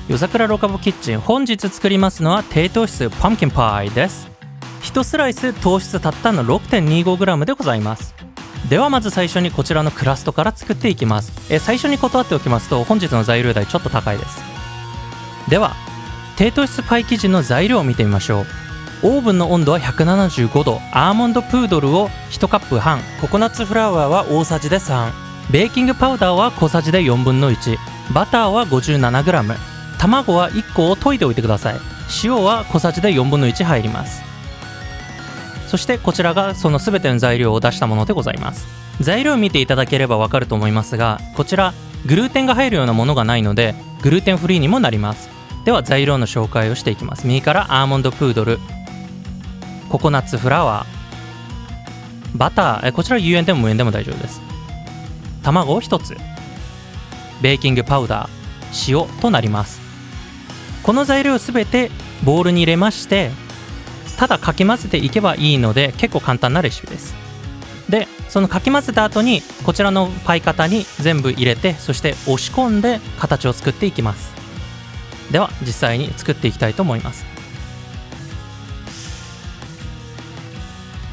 夜桜ロカボキッチン、本日作りますのは低糖質パンプキンパイです。1スライス糖質たったの 6.25g でございます。ではまず最初にこちらのクラストから作っていきます。最初に断っておきますと本日の材料代ちょっと高いです。では低糖質パイ生地の材料を見てみましょう。オーブンの温度は175度、アーモンドプードルを1カップ半、ココナッツフラワーは大さじで3、ベーキングパウダーは小さじで1/4分の1、バターは 57g、 卵は1個を溶いておいてください。塩は小さじで1/4分の1入ります。そしてこちらがその全ての材料を出したものでございます。材料を見ていただければわかると思いますが、こちらグルーテンが入るようなものがないのでグルーテンフリーにもなります。では材料の紹介をしていきます。右からアーモンドプードル、ココナッツフラワー、バター、こちら有塩でも無塩でも大丈夫です。卵を1つ、ベーキングパウダー、塩となります。この材料をすべてボウルに入れまして、ただかき混ぜていけばいいので結構簡単なレシピです。でそのかき混ぜた後にこちらのパイ型に全部入れて、そして押し込んで形を作っていきます。では実際に作っていきたいと思います。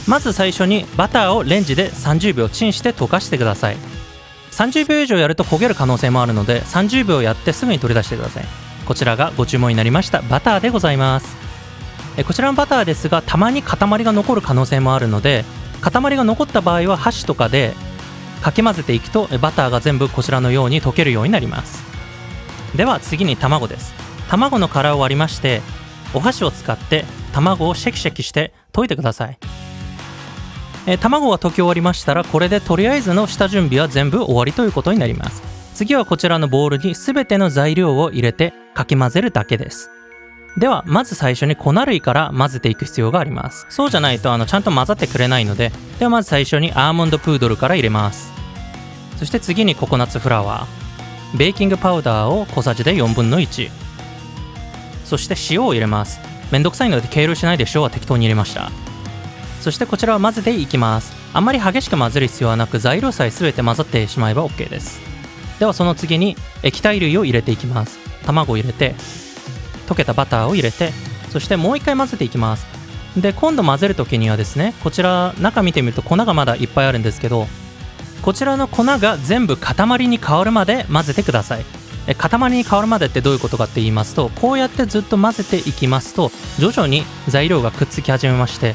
まず最初にバターをレンジで30秒チンして溶かしてください。30秒以上やると焦げる可能性もあるので30秒やってすぐに取り出してください。こちらがご注文になりましたバターでございます。こちらのバターですが、たまに塊が残る可能性もあるので、塊が残った場合は箸とかでかき混ぜていくとバターが全部こちらのように溶けるようになります。では次に卵です。卵の殻を割りまして、お箸を使って卵をシェキシェキして溶いてください。卵が溶き終わりましたら、これでとりあえずの下準備は全部終わりということになります。次はこちらのボウルに全ての材料を入れてかき混ぜるだけです。ではまず最初に粉類から混ぜていく必要があります。そうじゃないとちゃんと混ざってくれないので、ではまず最初にアーモンドプードルから入れます。そして次にココナッツフラワー、ベーキングパウダーを小さじで1/4分の1、そして塩を入れます。めんどくさいので計量しないで塩は適当に入れました。そしてこちらを混ぜていきます。あんまり激しく混ぜる必要はなく、材料さえ全て混ざってしまえば OK です。ではその次に液体類を入れていきます。卵を入れて、溶けたバターを入れて、そしてもう一回混ぜていきます。で今度混ぜる時にはですね、こちら中見てみると粉がまだいっぱいあるんですけど、こちらの粉が全部塊に変わるまで混ぜてください。塊に変わるまでってどういうことかって言いますと、こうやってずっと混ぜていきますと徐々に材料がくっつき始めまして、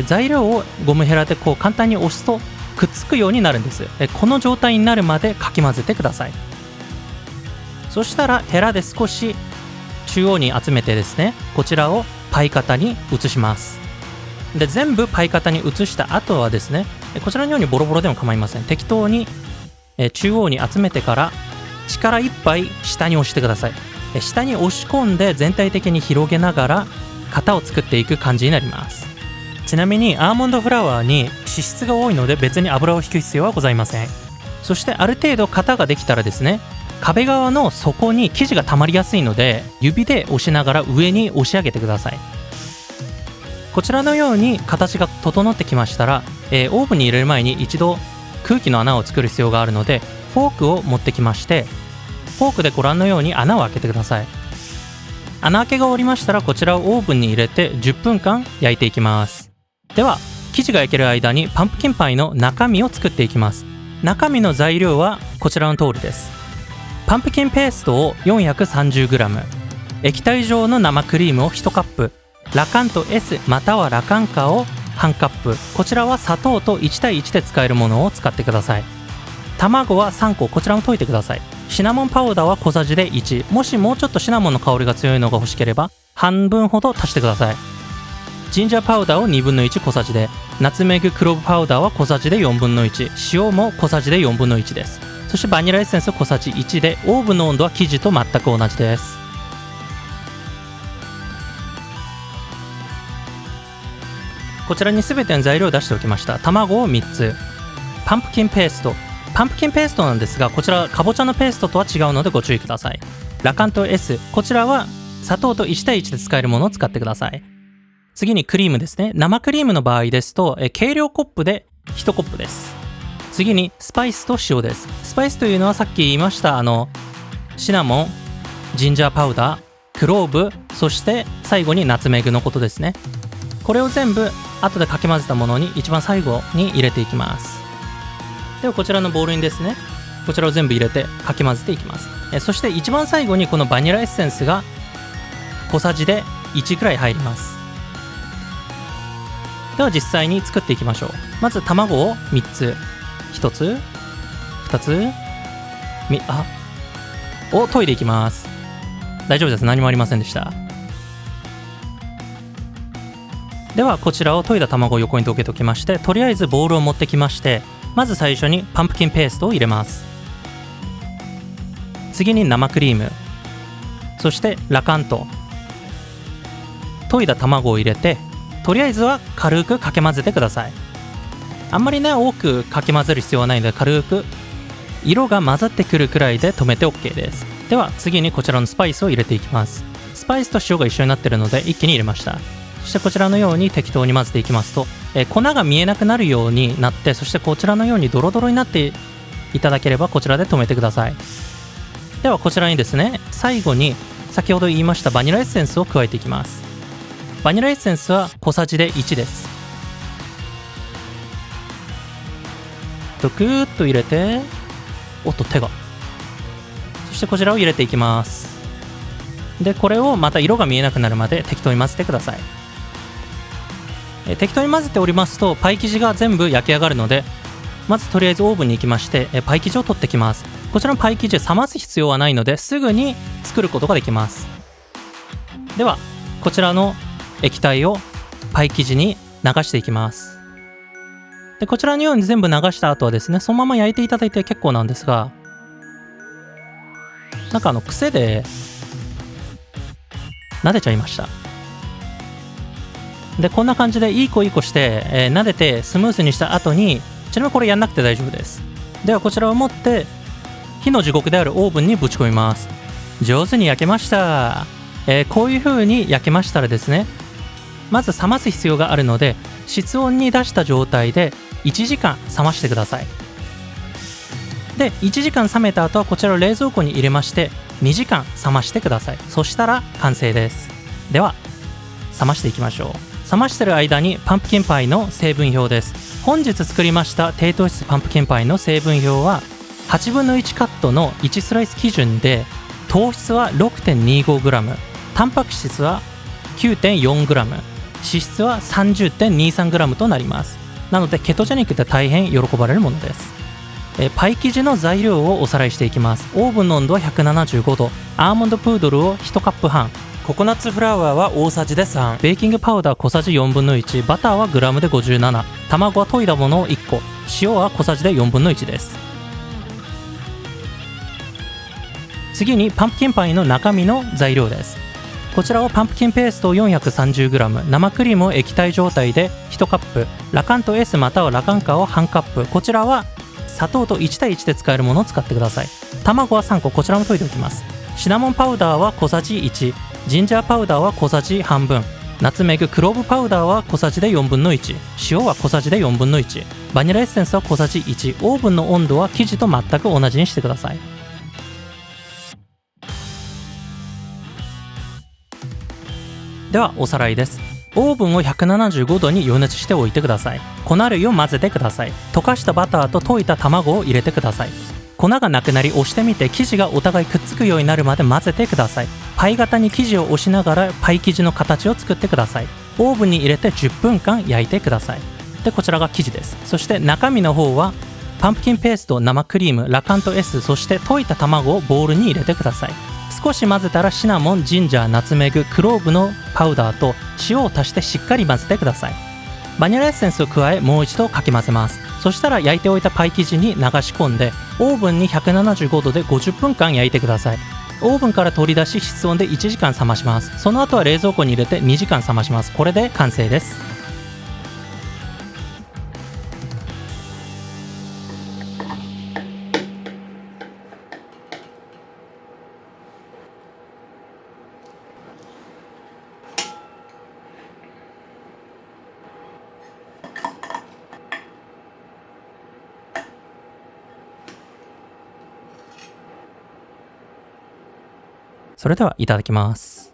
材料をゴムヘラでこう簡単に押すとくっつくようになるんです。この状態になるまでかき混ぜてください。そしたらヘラで少し中央に集めてですね、こちらをパイ型に移します。で全部パイ型に移した後はですね、こちらのようにボロボロでも構いません。適当に中央に集めてから力いっぱい下に押してください。下に押し込んで全体的に広げながら型を作っていく感じになります。ちなみにアーモンドフラワーに脂質が多いので別に油を引く必要はございません。そしてある程度型ができたらですね、壁側の底に生地が溜まりやすいので指で押しながら上に押し上げてください。こちらのように形が整ってきましたら、オーブンに入れる前に一度空気の穴を作る必要があるので、フォークを持ってきまして、フォークでご覧のように穴を開けてください。穴開けが終わりましたら、こちらをオーブンに入れて10分間焼いていきます。では生地が焼ける間にパンプキンパイの中身を作っていきます。中身の材料はこちらの通りです。パンプキンペーストを 430g、 液体状の生クリームを1カップ、ラカント S またはラカンカを半カップ、こちらは砂糖と1対1で使えるものを使ってください。卵は3個、こちらも溶いてください。シナモンパウダーは小さじで1、もしもうちょっとシナモンの香りが強いのが欲しければ半分ほど足してください。ジンジャーパウダーを1/2分の1小さじで、ナツメグクローブパウダーは小さじで1/4分の1、塩も小さじで1/4分の1です。そしてバニラエッセンス小さじ1で、オーブンの温度は生地と全く同じです。こちらに全ての材料を出しておきました。卵を3つ、パンプキンペースト、パンプキンペーストなんですが、こちらかぼちゃのペーストとは違うのでご注意ください。ラカント S、 こちらは砂糖と1対1で使えるものを使ってください。次にクリームですね。生クリームの場合ですと計量コップで1コップです。次にスパイスと塩です。スパイスというのはさっき言いましたシナモン、ジンジャーパウダー、クローブ、そして最後にナツメグのことですね。これを全部後でかき混ぜたものに一番最後に入れていきます。ではこちらのボウルにですね、こちらを全部入れてかき混ぜていきます。そして一番最後にこのバニラエッセンスが小さじで1くらい入ります。では実際に作っていきましょう。まず卵を3つ、1つ、2つ、を研いでいきます。大丈夫です、何もありませんでした。ではこちらを研いだ卵を横にどけておきまして、とりあえずボウルを持ってきまして、まず最初にパンプキンペーストを入れます。次に生クリーム、そしてラカント、研いだ卵を入れて、とりあえずは軽くかき混ぜてください。あんまりね多くかき混ぜる必要はないので、軽く色が混ざってくるくらいで止めて OK です。では次にこちらのスパイスを入れていきます。スパイスと塩が一緒になっているので一気に入れました。そしてこちらのように適当に混ぜていきますと、粉が見えなくなるようになって、そしてこちらのようにドロドロになっていただければこちらで止めてください。ではこちらにですね、最後に先ほど言いましたバニラエッセンスを加えていきます。バニラエッセンスは小さじで1です。ぐーっと入れて、おっと手が、そしてこちらを入れていきます。でこれをまた色が見えなくなるまで適当に混ぜてください。適当に混ぜておりますとパイ生地が全部焼き上がるので、まずとりあえずオーブンに行きまして、パイ生地を取ってきます。こちらのパイ生地冷ます必要はないのですぐに作ることができます。ではこちらの液体をパイ生地に流していきます。でこちらのように全部流した後はですね、そのまま焼いていただいて結構なんですが、なんか癖で撫でちゃいました。でこんな感じでいい子いい子して、撫でてスムースにした後に、ちなみにこれやんなくて大丈夫です。ではこちらを持って火の地獄であるオーブンにぶち込みます。上手に焼けました。こういう風に焼けましたらですね、まず冷ます必要があるので、室温に出した状態で1時間冷ましてください。で1時間冷めた後はこちらを冷蔵庫に入れまして2時間冷ましてください。そしたら完成です。では冷ましていきましょう。冷ましてる間にパンプキンパイの成分表です。本日作りました低糖質パンプキンパイの成分表は8分の1カットの1スライス基準で、糖質は 6.25g、 タンパク質は 9.4g、 脂質は 30.23g となります。なのでケトジェニックって大変喜ばれるものです。パイ生地の材料をおさらいしていきます。オーブンの温度は175度、アーモンドプードルを1カップ半、ココナッツフラワーは大さじで3、ベーキングパウダー小さじ4分の1、バターはグラムで57、卵は研いだものを1個、塩は小さじで4分の1です。次にパンプキンパイの中身の材料です。こちらはパンプキンペーストを 430g、 生クリームを液体状態で1カップ、ラカント S またはラカンカを半カップ、こちらは砂糖と1対1で使えるものを使ってください。卵は3個、こちらも溶いておきます。シナモンパウダーは小さじ1、ジンジャーパウダーは小さじ半分、ナツメグクローブパウダーは小さじで4分の1、塩は小さじで4分の1、バニラエッセンスは小さじ1、オーブンの温度は生地と全く同じにしてください。ではおさらいです。オーブンを175度に予熱しておいてください。粉類を混ぜてください。溶かしたバターと溶いた卵を入れてください。粉がなくなり押してみて生地がお互いくっつくようになるまで混ぜてください。パイ型に生地を押しながらパイ生地の形を作ってください。オーブンに入れて10分間焼いてください。でこちらが生地です。そして中身の方はパンプキンペースト、生クリーム、ラカント S、 そして溶いた卵をボウルに入れてください。少し混ぜたらシナモン、ジンジャー、ナツメグ、クローブのパウダーと塩を足してしっかり混ぜてください。バニラエッセンスを加えもう一度かき混ぜます。そしたら焼いておいたパイ生地に流し込んでオーブンに175度で50分間焼いてください。オーブンから取り出し室温で1時間冷まします。その後は冷蔵庫に入れて2時間冷まします。これで完成です。それではいただきます。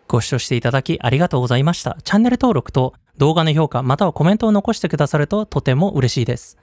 ご視聴していただきありがとうございました。チャンネル登録と動画の評価またはコメントを残してくださるととても嬉しいです。